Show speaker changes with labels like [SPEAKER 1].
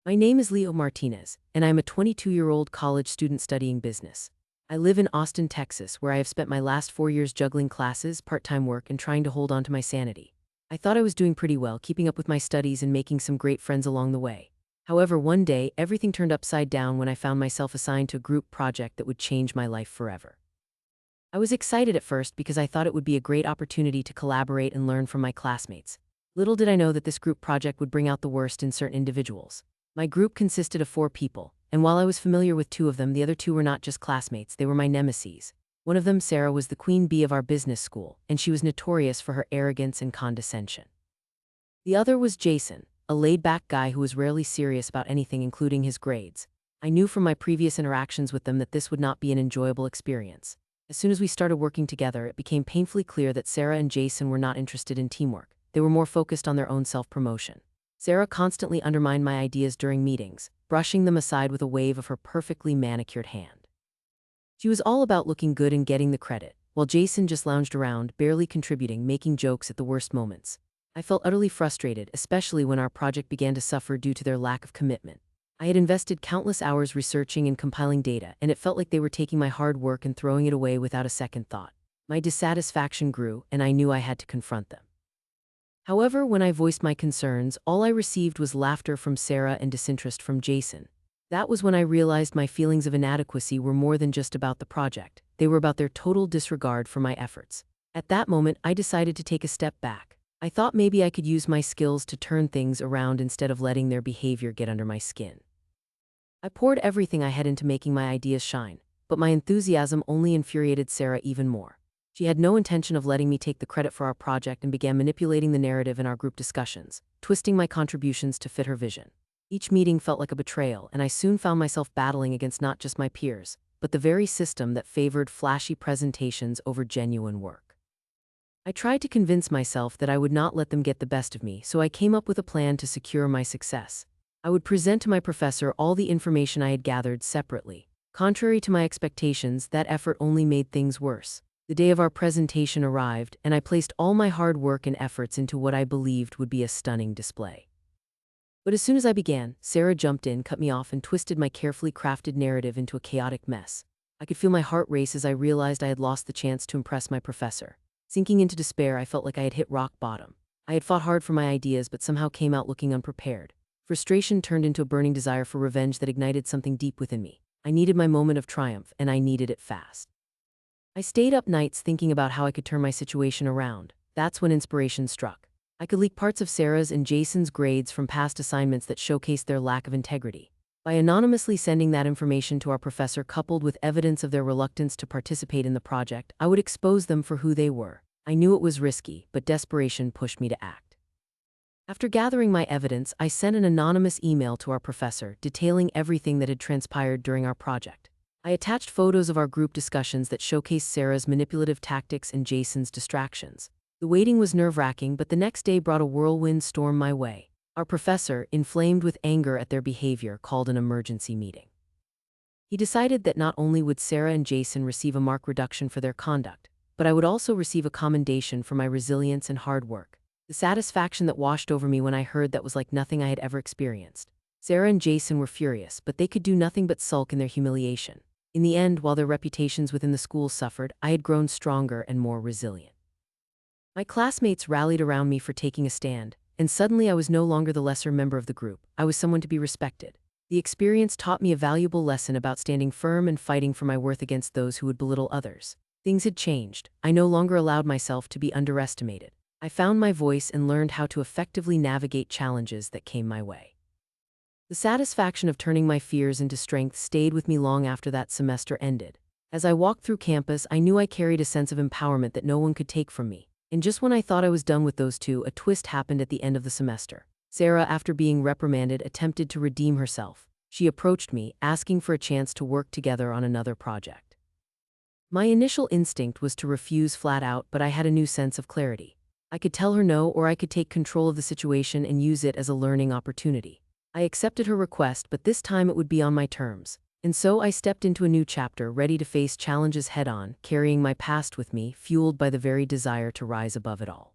[SPEAKER 1] My name is Leo Martinez, and I'm a 22-year-old college student studying business. I live in Austin, Texas, where I have spent my last 4 years juggling classes, part-time work, and trying to hold on to my sanity. I thought I was doing pretty well, keeping up with my studies and making some great friends along the way. However, one day, everything turned upside down when I found myself assigned to a group project that would change my life forever. I was excited at first because I thought it would be a great opportunity to collaborate and learn from my classmates. Little did I know that this group project would bring out the worst in certain individuals. My group consisted of 4 people, and while I was familiar with 2 of them, the other 2 were not just classmates, they were my nemesis. One of them, Sarah, was the queen bee of our business school, and she was notorious for her arrogance and condescension. The other was Jason, a laid-back guy who was rarely serious about anything, including his grades. I knew from my previous interactions with them that this would not be an enjoyable experience. As soon as we started working together, it became painfully clear that Sarah and Jason were not interested in teamwork. They were more focused on their own self-promotion. Sarah constantly undermined my ideas during meetings, brushing them aside with a wave of her perfectly manicured hand. She was all about looking good and getting the credit, while Jason just lounged around, barely contributing, making jokes at the worst moments. I felt utterly frustrated, especially when our project began to suffer due to their lack of commitment. I had invested countless hours researching and compiling data, and it felt like they were taking my hard work and throwing it away without a second thought. My dissatisfaction grew, and I knew I had to confront them. However, when I voiced my concerns, all I received was laughter from Sarah and disinterest from Jason. That was when I realized my feelings of inadequacy were more than just about the project. They were about their total disregard for my efforts. At that moment, I decided to take a step back. I thought maybe I could use my skills to turn things around instead of letting their behavior get under my skin. I poured everything I had into making my ideas shine, but my enthusiasm only infuriated Sarah even more. She had no intention of letting me take the credit for our project and began manipulating the narrative in our group discussions, twisting my contributions to fit her vision. Each meeting felt like a betrayal, and I soon found myself battling against not just my peers, but the very system that favored flashy presentations over genuine work. I tried to convince myself that I would not let them get the best of me, so I came up with a plan to secure my success. I would present to my professor all the information I had gathered separately. Contrary to my expectations, that effort only made things worse. The day of our presentation arrived, and I placed all my hard work and efforts into what I believed would be a stunning display. But as soon as I began, Sarah jumped in, cut me off, and twisted my carefully crafted narrative into a chaotic mess. I could feel my heart race as I realized I had lost the chance to impress my professor. Sinking into despair, I felt like I had hit rock bottom. I had fought hard for my ideas, but somehow came out looking unprepared. Frustration turned into a burning desire for revenge that ignited something deep within me. I needed my moment of triumph, and I needed it fast. I stayed up nights thinking about how I could turn my situation around. That's when inspiration struck. I could leak parts of Sarah's and Jason's grades from past assignments that showcased their lack of integrity. By anonymously sending that information to our professor, coupled with evidence of their reluctance to participate in the project, I would expose them for who they were. I knew it was risky, but desperation pushed me to act. After gathering my evidence, I sent an anonymous email to our professor detailing everything that had transpired during our project. I attached photos of our group discussions that showcased Sarah's manipulative tactics and Jason's distractions. The waiting was nerve-wracking, but the next day brought a whirlwind storm my way. Our professor, inflamed with anger at their behavior, called an emergency meeting. He decided that not only would Sarah and Jason receive a mark reduction for their conduct, but I would also receive a commendation for my resilience and hard work. The satisfaction that washed over me when I heard that was like nothing I had ever experienced. Sarah and Jason were furious, but they could do nothing but sulk in their humiliation. In the end, while their reputations within the school suffered, I had grown stronger and more resilient. My classmates rallied around me for taking a stand, and suddenly I was no longer the lesser member of the group. I was someone to be respected. The experience taught me a valuable lesson about standing firm and fighting for my worth against those who would belittle others. Things had changed. I no longer allowed myself to be underestimated. I found my voice and learned how to effectively navigate challenges that came my way. The satisfaction of turning my fears into strength stayed with me long after that semester ended. As I walked through campus, I knew I carried a sense of empowerment that no one could take from me. And just when I thought I was done with those 2, a twist happened at the end of the semester. Sarah, after being reprimanded, attempted to redeem herself. She approached me, asking for a chance to work together on another project. My initial instinct was to refuse flat out, but I had a new sense of clarity. I could tell her no, or I could take control of the situation and use it as a learning opportunity. I accepted her request, but this time it would be on my terms. And so I stepped into a new chapter, ready to face challenges head-on, carrying my past with me, fueled by the very desire to rise above it all.